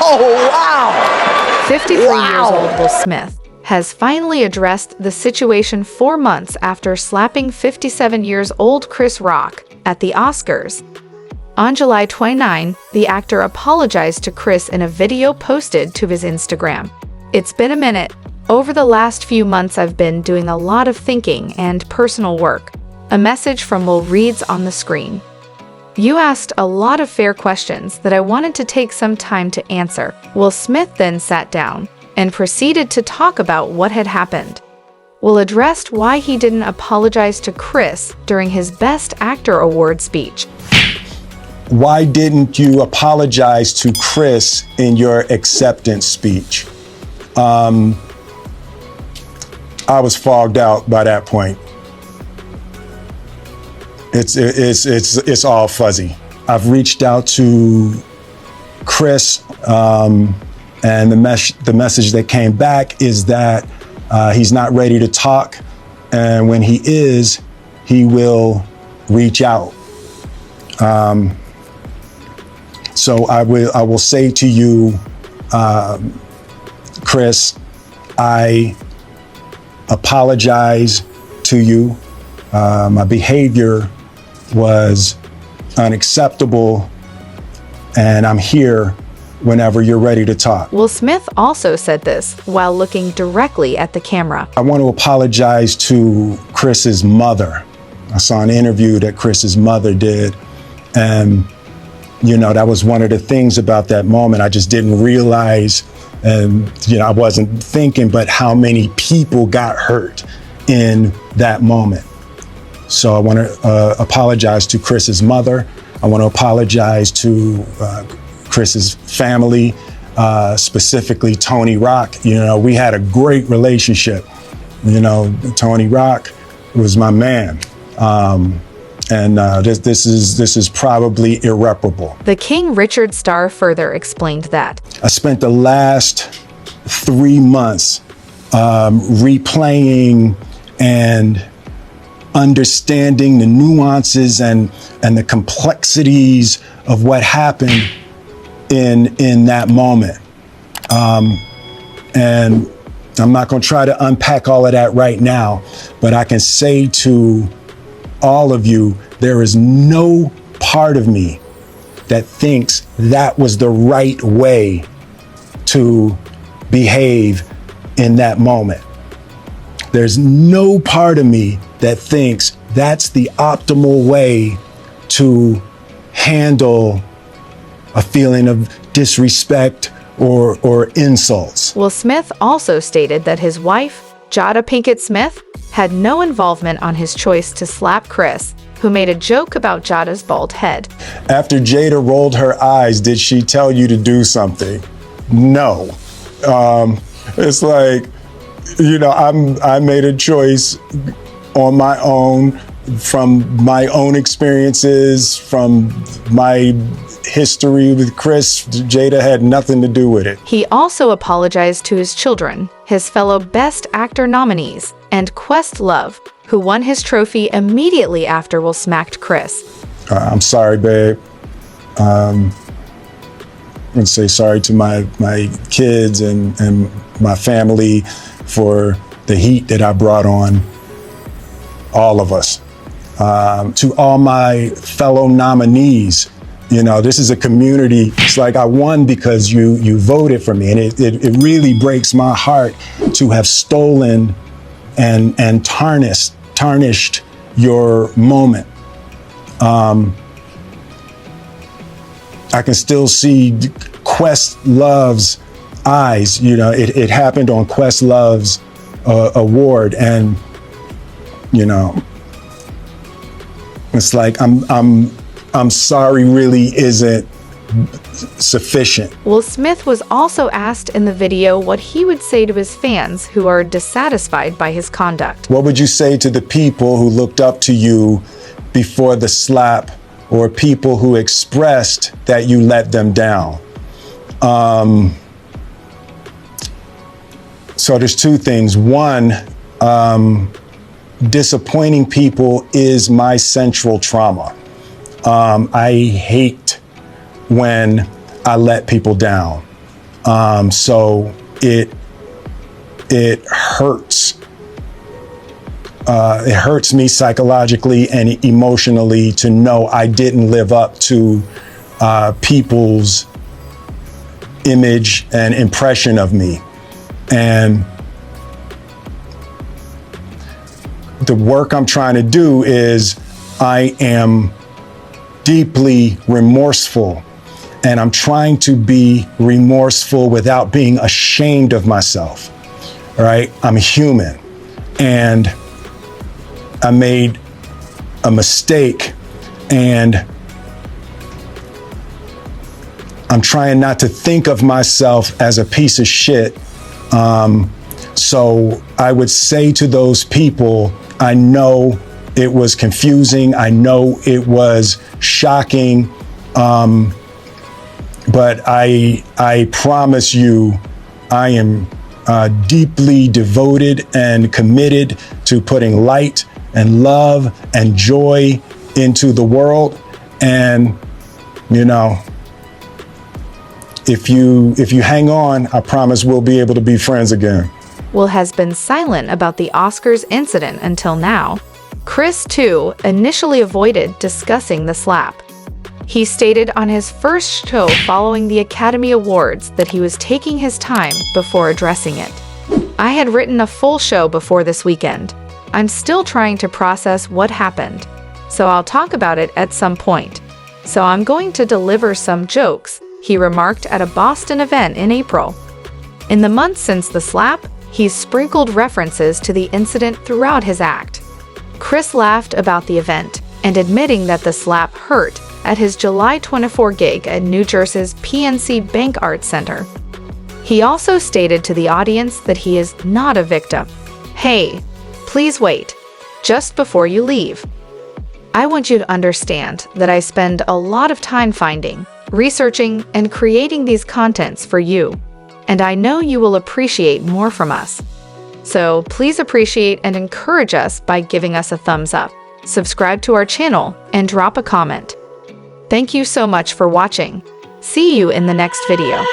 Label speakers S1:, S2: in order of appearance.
S1: Oh, wow!
S2: 53 years old Will Smith has finally addressed the situation 4 months after slapping 57 years old Chris Rock at the Oscars. On July 29, the actor apologized to Chris in a video posted to his Instagram. "It's been a minute. Over the last few months I've been doing a lot of thinking and personal work." A message from Will reads on the screen. "You asked a lot of fair questions that I wanted to take some time to answer." Will Smith then sat down and proceeded to talk about what had happened. Will addressed why he didn't apologize to Chris during his Best Actor Award speech.
S3: Why didn't you apologize to Chris in your acceptance speech? I was fogged out by that point. It's all fuzzy. I've reached out to Chris, and the message that came back is that he's not ready to talk, and when he is, he will reach out. So I will say to you, Chris, I apologize to you. My behavior was unacceptable, and I'm here whenever you're ready to talk.
S2: Will Smith also said this while looking directly at the camera.
S3: I want to apologize to Chris's mother. I saw an interview that Chris's mother did, and you know, that was one of the things about that moment. I just didn't realize, and you know, I wasn't thinking, but how many people got hurt in that moment. So I want to apologize to Chris's mother. I want to apologize to Chris's family, specifically Tony Rock. You know, we had a great relationship. You know, Tony Rock was my man. This is probably irreparable.
S2: The King Richard Starr further explained that.
S3: I spent the last 3 months replaying and understanding the nuances and the complexities of what happened in that moment. And I'm not going to try to unpack all of that right now, but I can say to all of you, there is no part of me that thinks that was the right way to behave in that moment. There's no part of me that thinks that's the optimal way to handle a feeling of disrespect or insults.
S2: Will Smith also stated that his wife, Jada Pinkett Smith, had no involvement on his choice to slap Chris, who made a joke about Jada's bald head.
S3: After Jada rolled her eyes, did she tell you to do something? No. It's like, you know, I made a choice on my own, from my own experiences, from my history with Chris. Jada had nothing to do with it.
S2: He also apologized to his children, his fellow Best Actor nominees, and Questlove, who won his trophy immediately after Will smacked Chris.
S3: I'm sorry, babe. I'm gonna say sorry to my kids and my family for the heat that I brought on all of us. To all my fellow nominees, you know, this is a community. It's like I won because you voted for me, and it really breaks my heart to have stolen and tarnished your moment. I can still see Questlove's eyes. You know, it happened on Questlove's award, and you know, it's like I'm sorry really isn't sufficient.
S2: Will Smith was also asked in the video what he would say to his fans who are dissatisfied by his conduct.
S3: What would you say to the people who looked up to you before the slap, or people who expressed that you let them down? So there's two things. One, disappointing people is my central trauma. I hate when I let people down. So it hurts. It hurts me psychologically and emotionally to know I didn't live up to people's image and impression of me. And the work I'm trying to do is I am deeply remorseful, and I'm trying to be remorseful without being ashamed of myself. All right? I'm human, and I made a mistake, and I'm trying not to think of myself as a piece of shit. So I would say to those people, I know it was confusing. I know it was shocking. But I promise you, I am deeply devoted and committed to putting light and love and joy into the world. And, you know, if you hang on, I promise we'll be able to be friends again.
S2: Will has been silent about the Oscars incident until now. Chris, too, initially avoided discussing the slap. He stated on his first show following the Academy Awards that he was taking his time before addressing it. I had written a full show before this weekend. I'm still trying to process what happened, so I'll talk about it at some point. So I'm going to deliver some jokes, he remarked at a Boston event in April. In the months since the slap, he's sprinkled references to the incident throughout his act. Chris laughed about the event and admitting that the slap hurt at his July 24 gig at New Jersey's PNC Bank Arts Center. He also stated to the audience that he is not a victim. Hey, please wait, just before you leave. I want you to understand that I spend a lot of time finding, researching, and creating these contents for you, and I know you will appreciate more from us. So please appreciate and encourage us by giving us a thumbs up, subscribe to our channel, and drop a comment. Thank you so much for watching. See you in the next video.